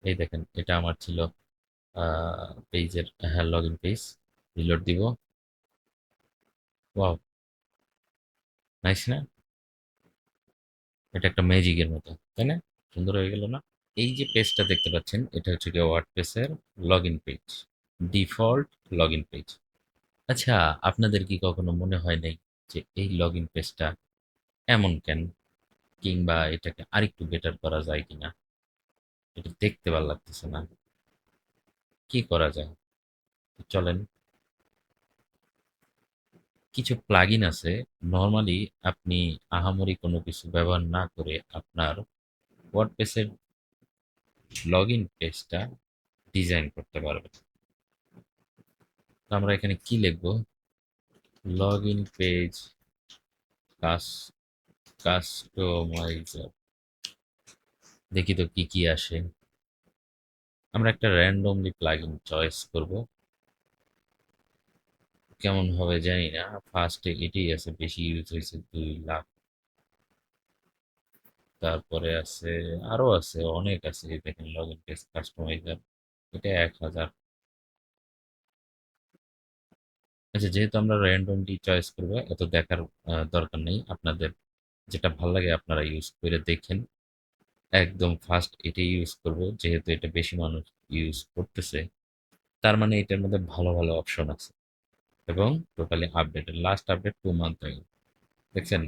এই দেখেন এটা আমার ছিল পেজের, হ্যাঁ, লগ ইন পেজ। রিলোড দিব। ওয়াও, নাইস না? এটা একটা ম্যাজিকের মতো, তাই না? সুন্দর হয়ে গেল না? এই যে পেজটা দেখতে পাচ্ছেন, এটা হচ্ছে গিয়ে ওয়ার্ডপ্রেসের log in page, default log in page. আচ্ছা, আপনাদের কি কখনো মনে হয় নাই যে এই লগ ইন পেজটা এমন কেন, কিংবা এটাকে আরেকটু বেটার করা যায় কিনা? এটা দেখতে ভালো লাগতেছে না, কি করা যায়? চলেন, কিছু প্লাগইন আছে। নর্মালি আপনি আহামরি কোনো কিছু ব্যবহার না করে আপনার ওয়ার্ডপ্রেসের লগ ইন পেজটা ডিজাইন করতে পারবেন। তো আমরা এখানে কি লিখবো? লগ ইন পেজ কাস কাস্টমাইজার। দেখি তো কি কি আসে। আমরা একটা র্যান্ডমলি প্লাগইন চয়েস করব। কেমন হবে জানি না। ফার্স্টে এটাই আছে, বেশি ইউজ হয়েছে 2 লাখ। তারপরে আছে, আরো আছে, অনেক আছে। এই দেখেন লগ ইন পেজ কাস্টমাইজার, এটা 1,000। আচ্ছা, যেহেতু আমরা র্যান্ডমলি চয়েস করবো, এত দেখার দরকার নেই। আপনাদের যেটা ভালো লাগে আপনারা ইউজ করে দেখেন। একদম ফার্স্ট এটাই ইউজ করব, যেহেতু এটা বেশি মানুষ ইউজ করতেছে। তার মানে এটার মধ্যে ভালো ভালো অপশন আছে, এবং totally updated, last update 2 month আগে। দেখছেন,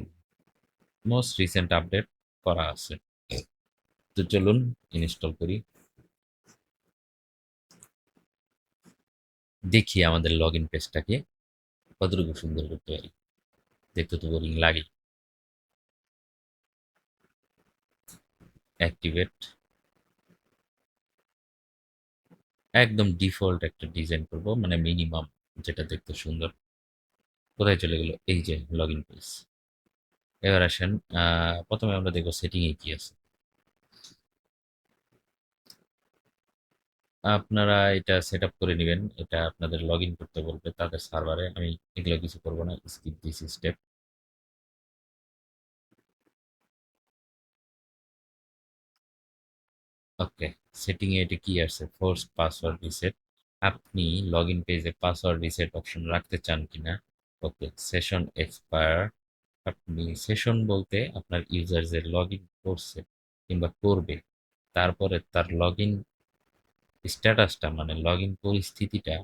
মোস্ট রিসেন্ট আপডেট করা আছে। তো চলুন ইনস্টল করি, দেখি আমাদের লগ ইন পেজটাকে কতটুকু সুন্দর করতে পারি। দেখতে তো বোরিং লাগে। অ্যাক্টিভেট, একদম ডিফল্ট একটা ডিজাইন করব, মানে মিনিমাম, যেটা দেখতে সুন্দর। কোথায় চলে গেল? এই যে লগ ইন পেজ। এবার আসেন, প্রথমে আমরা দেখবো সেটিং এ কি আছে। আপনারা এটা সেট আপ করে নেবেন, এটা আপনাদের লগ ইন করতে বলবে তাদের সার্ভারে। আমি এগুলো কিছু করবো না, skip this step. Okay, setting এ এটা কি আসছে? Force password reset. আপনি লগ ইন পেজে পাসওয়ার্ড রিসেট অপশন রাখতে চান কিনা? Okay, session expire. আপনি সেশন বলতে আপনার ইউজার যে লগ ইন করছে কিংবা করবে, তারপরে তার লগ ইন স্ট্যাটাসটা, মানে লগ ইন পরিস্থিতিটা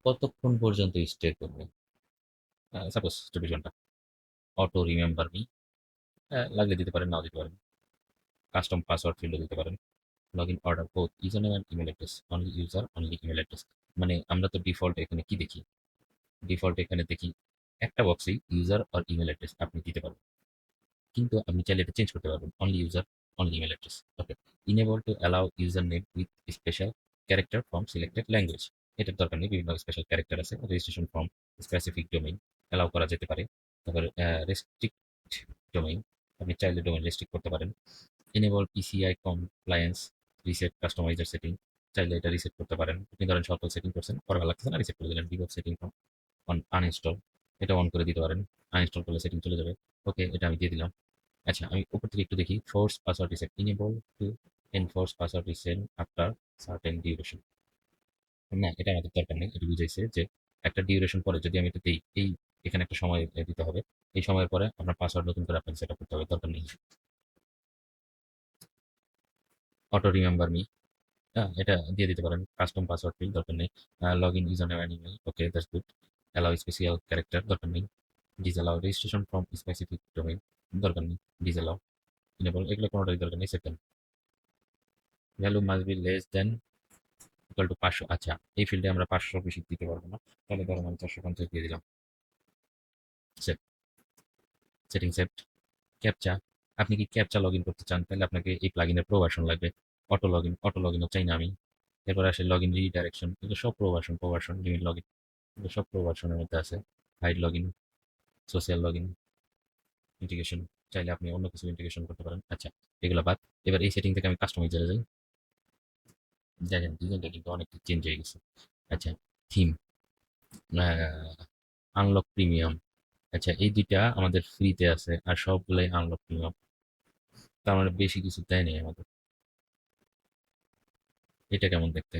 কতক্ষণ পর্যন্ত স্টে করবে। সাপোজ 24 ঘন্টা। অটো রিমেম্বার মি, লাগলে দিতে পারেন, নাও দিতে পারেন। কাস্টম পাসওয়ার্ড ফিল্ডও দিতে পারেন। Log in order both user name and email address, only user only email address. মানে আমরা তো ডিফল্ট এখানে কি দেখি? ডিফল্ট এখানে দেখি একটা বক্সেই ইউজার আর ইমেল অ্যাড্রেস আপনি দিতে পারবেন, কিন্তু আপনি চাইলে এটা চেঞ্জ করতে পারবেন, only user only email address. Okay, enable to allow user name with special character from selected language. এটার দরকার নেই, বিভিন্ন স্পেশাল ক্যারেক্টার আছে। Registration from specific domain allow করা যেতে পারে। তারপরে রেস্ট্রিক্ট ডোমেইন, আপনি চাইলে ডোমেইন রেস্ট্রিক্ট করতে পারেন। Enable PCI compliance reset customiser setting, চাইলে এটা রিসেট করতে পারেন। আপনি ধরেন সকল সেটিং করছেন, পরে ভালো লাগতেছে না, রিসেট করে দিলেন। ডিবক সেটিং ফ্রম অন আনইনস্টল, এটা অন করে দিতে পারেন। আনইনস্টল করলে সেটিং চলে যাবে। ওকে, এটা আমি দিয়ে দিলাম। আচ্ছা, আমি উপর থেকে একটু দেখি। Force password reset, enable to enforce password reset after certain duration. না, এটা আমাদের দরকার নেই। এটা বুঝাইছে যে একটা ডিউরেশন পরে যদি আমি এটা দেই, এই এখানে একটা সময় দিতে হবে। এই সময়ের পরে আপনার পাসওয়ার্ড নতুন করে আপনাকে সেট আপ করতে হবে, দরকার নেই। অটো রিমেম্বার মি, হ্যাঁ, এটা দিয়ে দিতে পারেন। কাস্টম পাসওয়ার্ড ফিল্ড, দরকার নেই। Log in user name and email, okay, that's good. Allow special character, দরকার নেই। Disallow registration from specific domain, দরকার নেই। ডিসঅ্যালাউ, ইনেবল, এগুলো কোনোটাই দরকার নেই। Second, value must be less than equal to 500। আচ্ছা, এই ফিল্ডে আমরা 500 বেশি দিতে পারবো না, তাহলে ধরুন আমি 450 দিয়ে দিলাম। Set, setting set. ক্যাপচা, আপনি কি ক্যাপচা লগ ইন করতে চান? তাহলে আপনাকে এই প্লাগইনের প্রো ভার্সন লাগবে। অটো লগ ইনও চাই না আমি। এরপর আসে লগ ইন রিডাইরেকশন, এগুলো সব pro version, limit log in, এগুলো সব প্রো ভার্সনের মধ্যে আছে। Hide log in, social log in, integration, চাইলে আপনি অন্য কিছু ইন্টিগ্রেশন করতে পারেন। আচ্ছা, এগুলো বাদ। এবার এই সেটিং থেকে আমি কাস্টমাইজারে যাই। দেখেন ডিজাইনটা কিন্তু অনেকটা চেঞ্জ হয়ে গেছে। আচ্ছা, থিম, আনলক প্রিমিয়াম। আচ্ছা, এই দুইটা আমাদের ফ্রিতে আছে, আর সবগুলাই আনলক প্রিমিয়াম। তার মানে বেশি কিছু দেয় নেই আমাদের। এটা কেমন দেখতে?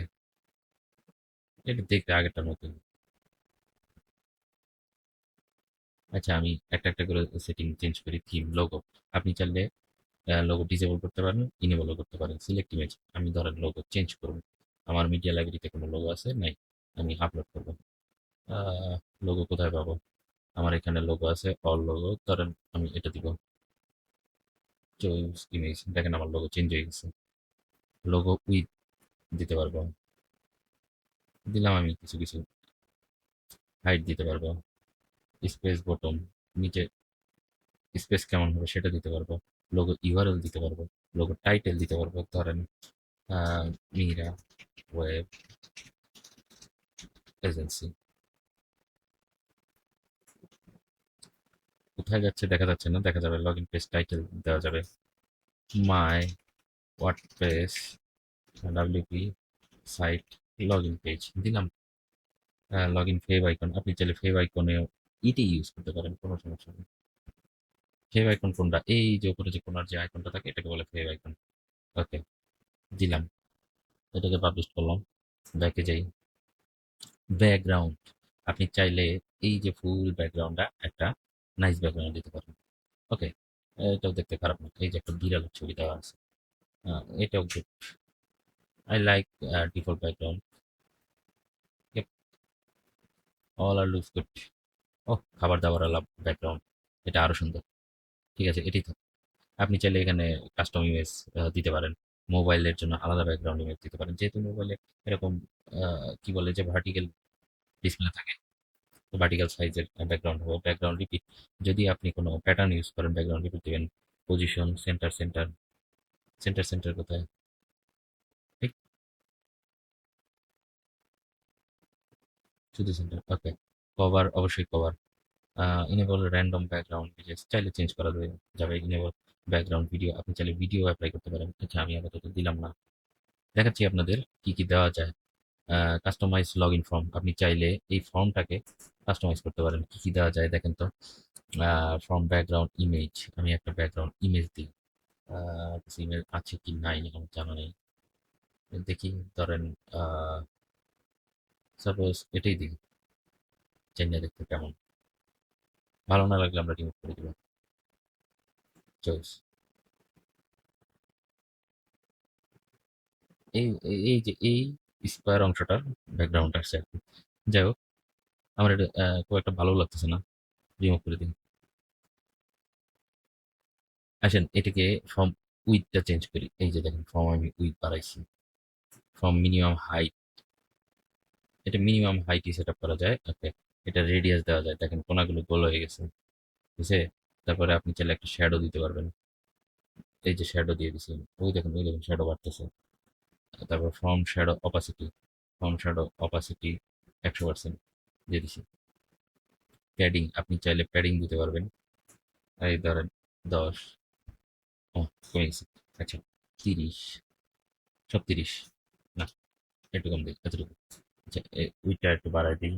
এটা দেখতে আগেরটার মতো। আচ্ছা, আমি একটা একটা করে সেটিং চেঞ্জ করি। থিম, লোগো, আপনি চাইলে লোগো ডিসেবল করতে পারেন, ইনেবলও করতে পারেন। সিলেক্ট ইমেজ, আমি ধরেন লোগো চেঞ্জ করব। আমার মিডিয়া লাইব্রেরিতে কোনো লোগো আছে নাই, আমি আপলোড করব। লোগো কোথায় পাবো? আমার এখানে লোগো আছে, অল লোগো, ধরেন আমি এটা দিব। চুজ ইমেজ, দেখেন আমার লোগো চেঞ্জ হয়ে গেছে। লোগো উইথ দিতে পারবো, দিলাম আমি কিছু কিছু। হাইট দিতে পারবো, স্পেস বটম, নিচে স্পেস কেমন হবে সেটা দিতে পারবো। লোগো ইউআরএল দিতে পারবো, লোগো টাইটেল দিতে পারবো, ধরেন আহ, মীরা ওয়েব এজেন্সি। কোথায় যাচ্ছে দেখা যাচ্ছে না, দেখা যাবে লগ ইন পেজ টাইটেল দেওয়া যাবে, my WordPress WP site log in page দিলাম। লগ ইন ফেভ আইকন, আপনি চাইলে ফেভ আইকনেও ইটি ইউজ করতে পারেন, কোনো সমস্যা নেই। ফেভ আইকন কোনটা? এই যে উপরে যে কোনার যে আইকনটা থাকে এটাকে বলে ফেভ আইকন। ওকে, দিলাম, এটাকে পাবলিশ করলাম। ব্যাকে যাই, ব্যাকগ্রাউন্ড, আপনি চাইলে এই যে ফুল ব্যাকগ্রাউন্ডটা একটা নাইস ব্যাকগ্রাউন্ড দিতে পারেন। ওকে, এটাও দেখতে খারাপ না, এই যে একটা বিড়ালের ছবি দেওয়া আছে, এটাও good. I like default background, all are looks good. ও, খাবার দাবার আলা ব্যাকগ্রাউন্ড, এটা আরো সুন্দর। ঠিক আছে, এটাই থাক। আপনি চাইলে এখানে কাস্টম ইমেজ দিতে পারেন, মোবাইলের জন্য আলাদা ব্যাকগ্রাউন্ড ইমেজ দিতে পারেন, যেহেতু মোবাইলে এরকম কি বলে যে ভার্টিক্যাল ডিসপ্লে থাকে, ভার্টিক্যাল সাইজের ব্যাকগ্রাউন্ড হবে। ব্যাকগ্রাউন্ড রিপিট, যদি আপনি কোনো প্যাটার্ন ইউজ করেন ব্যাকগ্রাউন্ড রিপিট দেবেন। Position, centre centre, centre centre কোথায়? ঠিক, শুধু সেন্টার। ওকে, কভার, অবশ্যই cover. Enable random background image, চাইলে চেঞ্জ করা যাবে। ইনেবল ব্যাকগ্রাউন্ড ভিডিও, আপনি চাইলে ভিডিও অ্যাপ্লাই করতে পারেন। আচ্ছা, আমি আপাতত দিলাম না, দেখাচ্ছি আপনাদের কি কি দেওয়া যায়। কাস্টমাইজ লগ ইন ফর্ম, আপনি চাইলে এই ফর্মটাকে কাস্টমাইজ করতে পারেন। কি কি দেওয়া যায় দেখেন তো। ফর্ম ব্যাকগ্রাউন্ড ইমেজ, আমি একটা ব্যাকগ্রাউন্ড ইমেজ দিই। ইমেজ আছে কি নাই আমার জানা নেই, দেখি। ধরেন সাপোজ এটাই দিই, চাই না দেখতে কেমন। ভালো না লাগলে আমরা রিমুভ করে দিব। চয়েস, এই যে এই স্কোয়ার অংশটার ব্যাকগ্রাউন্ড আসছে আর কি। যাই হোক, আমার এটা খুব একটা ভালো লাগতেছে না, রিমুভ করে দিই। আসেন এটাকে ফর্ম উইথটা চেঞ্জ করি। এই যে দেখেন, ফর্ম আমি উইথ বাড়াইছি। ফর্ম মিনিমাম হাইট, এটা মিনিমাম হাইটই সেট আপ করা যায়। ওকে, এটা রেডিয়াস দেওয়া যায়, দেখেন কোনাগুলো গোল হয়ে গেছে, বুঝছে? তারপরে আপনি চাইলে একটা শ্যাডো দিতে পারবেন। এই যে শ্যাডো দিয়ে দিছি, ওই দেখুন শ্যাডো বাড়তেছে। তারপর ফর্ম শ্যাডো অপাসিটি 100% দিয়ে দিছি। প্যাডিং, আপনি চাইলে প্যাডিং দিতে পারবেন। এই ধরেন 10। ও, কমে গেছে। আচ্ছা, 30, সব 30, না একটু কম দিই, এতটুকু। আচ্ছা, উইটা একটু বাড়াই দিই,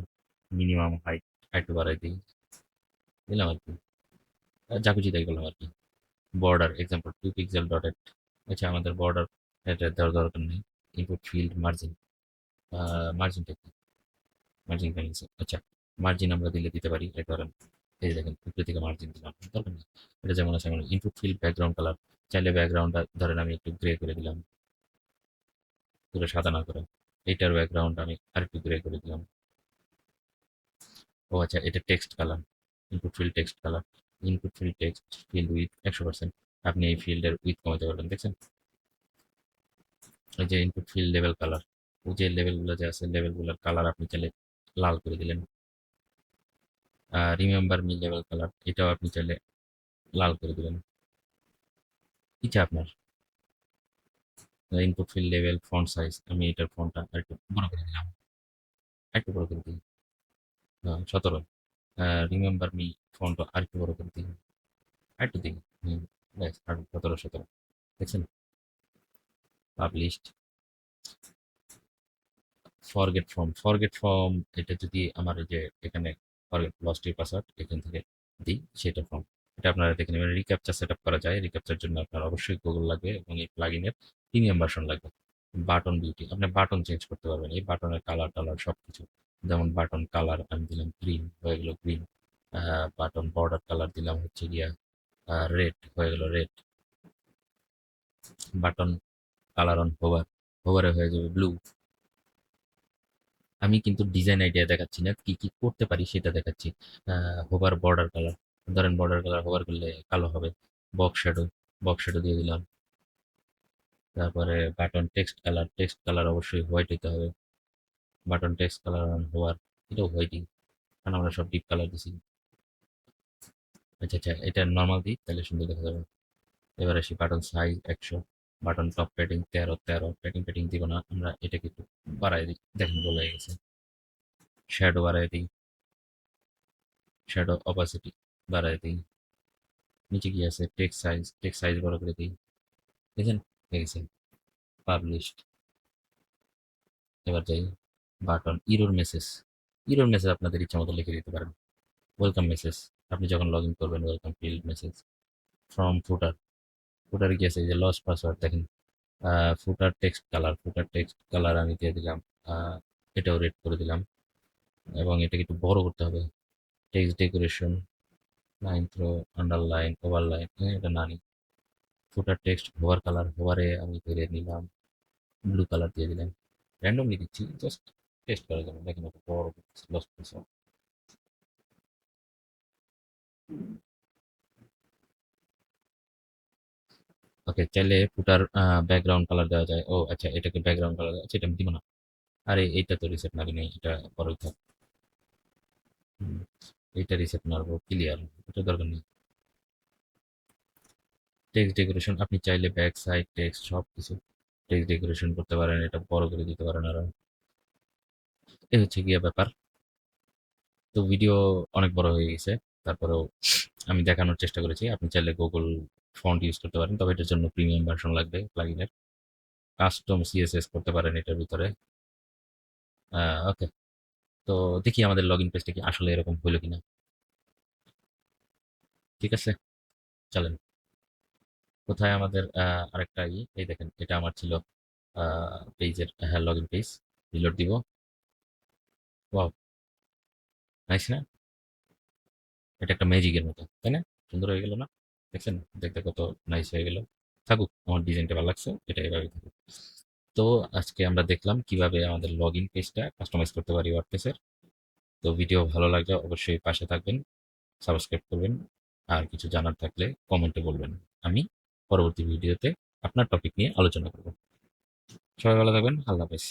মিনিমাম হাইট একটু বাড়াই দিই, দিলাম আর কি। যা খুশি তাই করলাম আর কি। Border example 2 pixel dotted. আচ্ছা, আমাদের বর্ডার এটা দেওয়ার দরকার নেই। ইনপুট ফিল্ড মার্জিন, মার্জিনটা কি? মার্জিন ভ্যালুস, আচ্ছা, মার্জিন আমরা দিলে দিতে পারি। এই ধরেন, এই যে দেখেন উপরে থেকে মার্জিন দিলাম, দরকার নেই। এটা যেমন আছে এমন। ইনপুট ফিল্ড ব্যাকগ্রাউন্ড কালার, চাইলে ব্যাকগ্রাউন্ডটা ধরেন আমি একটু গ্রে করে দিলাম, পুরো সাদা না করে। এইটার ব্যাকগ্রাউন্ড আমি আরেকটু গ্রে করে দিলাম। ও আচ্ছা, এটা text colour, input field text colour. Input field text filled with 100%, আপনি এই ফিল্ডের উইথ কমাতে পারবেন, দেখছেন? এই যে ইনপুট ফিল্ড লেভেল কালার, ওই যে লেভেলগুলো যে আছে, লেভেলগুলোর কালার আপনি চাইলে লাল করে দিলেন। রিমেম্বার মি লেভেল কালার, এটাও আপনি চাইলে লাল করে দিবেন, ইচ্ছা আপনার। Input field level font size, আমি এটার ফন্টটা আরেকটু বড় করে দিলাম, আরেকটু বড় করে দিই। 17। রিমেম্বার মি ফন্ট আরেকটু বড় করে দিই, আরেকটু দিই। হুম, ব্যাস, আর 17 দেখছেন? পাবলিশড। ফরগেট ফর্ম, এটা যদি আমার এই যে এখানে ফরগেট লস্ট ইউর পাসওয়ার্ড এখান থেকে দিই, সেটা ফর্ম। এটা আপনারা দেখে নেবেন। রিক্যাপচার সেট আপ করা যায়, রিক্যাপচার জন্য আপনার অবশ্যই গুগল লাগবে এবং এই প্লাগইনের প্রিমিয়াম ভার্সন লাগবে। বাটন বিউটি, আপনি বাটন চেঞ্জ করতে পারবেন, এই বাটনের কালার টালার সবকিছু। যেমন বাটন কালার আমি দিলাম গ্রিন, হয়ে গেল গ্রিন। বাটন বর্ডার কালার দিলাম হচ্ছে গিয়া রেড, হয়ে গেল red. Button colour on hover, হোভারে হয়ে যাবে ব্লু। আমি কিন্তু ডিজাইন আইডিয়া দেখাচ্ছি না, কি কি করতে পারি সেটা দেখাচ্ছি। হোভার বর্ডার কালার, ধরেন বর্ডার কালার হোভার করলে কালো হবে। বক্স শ্যাডো, বক্স শ্যাডো দিয়ে দিলাম। তারপরে button text colour, text colour অবশ্যই হোয়াইট হতে হবে। Button text colour on hover, এটাও হোয়াইটই, কারণ আমরা সব ডিপ কালার দিছি। আচ্ছা আচ্ছা, এটা নর্মাল দিই তাহলে সুন্দর দেখা যাবে। এবার আসি button size 100, button top padding 13, padding padding দিব না আমরা, এটাকে একটু বাড়াই দিই, দেখেন বলে গেছে। শ্যাডো বাড়াই দিই, শ্যাডো অপাসিটি বাড়াই দিই। নিচে কি আছে, টেক্সট সাইজ বড় করে দিই, দেখেন হয়ে গেছে পাবলিশড। এবার যাই button error message, error message আপনাদের ইচ্ছা মতো লিখে দিতে পারেন। ওয়েলকাম মেসেজ, আপনি যখন লগ ইন করবেন ওয়েলকাম ফিল্ড মেসেজ। ফ্রম ফুটার, ফুটারে কি আছে, এই যে লস পাসওয়ার্ড দেখেন। ফুটার টেক্সট কালার, ফুটার টেক্সট কালার আমি দিয়ে দিলাম, আহ, এটাও রেড করে দিলাম। এবং এটাকে একটু বড় করতে হবে। Text decoration, line through, underline, overline, এটা না নিই। ফুটার টেক্সট হোভার কালার, হোভারে আমি ধরে নিলাম ব্লু কালার দিয়ে দিলাম। র্যান্ডমলি দিচ্ছি জাস্ট টেস্ট করার জন্য, দেখেন এটা বড় লস পাসওয়ার্ড। ওকে, চাইলে ফুটার ব্যাকগ্রাউন্ড কালার দেওয়া যায়। ও আচ্ছা, এটাকে ব্যাকগ্রাউন্ড কালার, আচ্ছা এটা আমি দিব না। আরে এইটা তো রিসেট মারি নাই, এটা পরেই থাক। হুম, এইটা রিসেট মারবো, ক্লিয়ার, এটা দরকার নেই। টেক্সট ডেকোরেশন আপনি চাইলে ব্যাক সাইড টেক্সট সব কিছু টেক্সট ডেকোরেশন করতে পারেন, এটা বড় করে দিতে পারেন আরো। এই হচ্ছে গিয়ে ব্যাপার। তো ভিডিও অনেক বড় হয়ে গেছে, তারপরেও আমি দেখানোর চেষ্টা করেছি। আপনি চাইলে গুগল ফন্ট ইউজ করতে পারেন, তবে এটার জন্য প্রিমিয়াম ভার্সন লাগবে প্লাগইনের। কাস্টম সিএসএস করতে পারেন এটার ভিতরে। ওকে, তো দেখি আমাদের লগ ইন পেজটা কি আসলে এরকম হলো কিনা। ঠিক আছে, চলেন। কোথায় আমাদের আরেকটা এই দেখেন, এটা আমার ছিল পেজের, হ্যাঁ লগ ইন পেজ। রিলোড দিব। ওয়াও, নাইস না? এটা একটা ম্যাজিকের মতো, তাই না? সুন্দর হয়ে গেল না? দেখছেন, দেখতে কত নাইস হয়ে গেল। থাকুক, আমার ডিজাইনটা ভালো লাগছে, এটা এভাবে থাকুক। তো আজকে আমরা দেখলাম কিভাবে আমাদের লগ ইন পেজটা কাস্টমাইজ করতে পারি ওয়ার্ডপ্রেসের। তো ভিডিও ভালো লাগলে অবশ্যই পাশে থাকবেন, সাবস্ক্রাইব করবেন। আর কিছু জানার থাকলে কমেন্টে বলবেন, আমি পরবর্তী ভিডিওতে আপনার টপিক নিয়ে আলোচনা করব। সবাই ভালো থাকবেন, আল্লাহ হাফেজ।